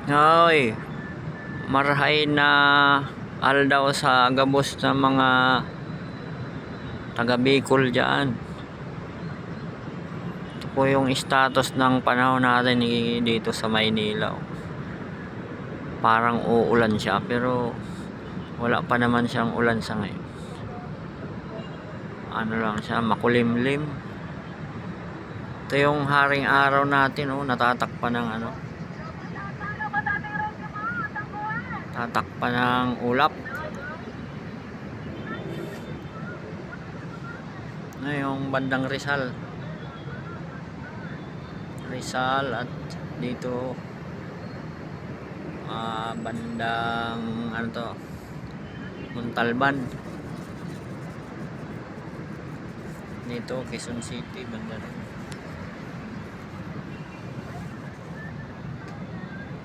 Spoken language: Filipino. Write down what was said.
Hoy, marahay na aldaw sa gabos ng mga taga Bicol dyan. Ito po yung status ng panahon natin dito sa Maynila. Parang uulan siya pero wala pa naman siyang ulan sa ngayon. Ano lang siya, makulimlim. Ito yung haring araw natin, natatakpan ng tatakpan ng ulap. Yung bandang Rizal at dito bandang Montalban, dito Quezon City banda rin.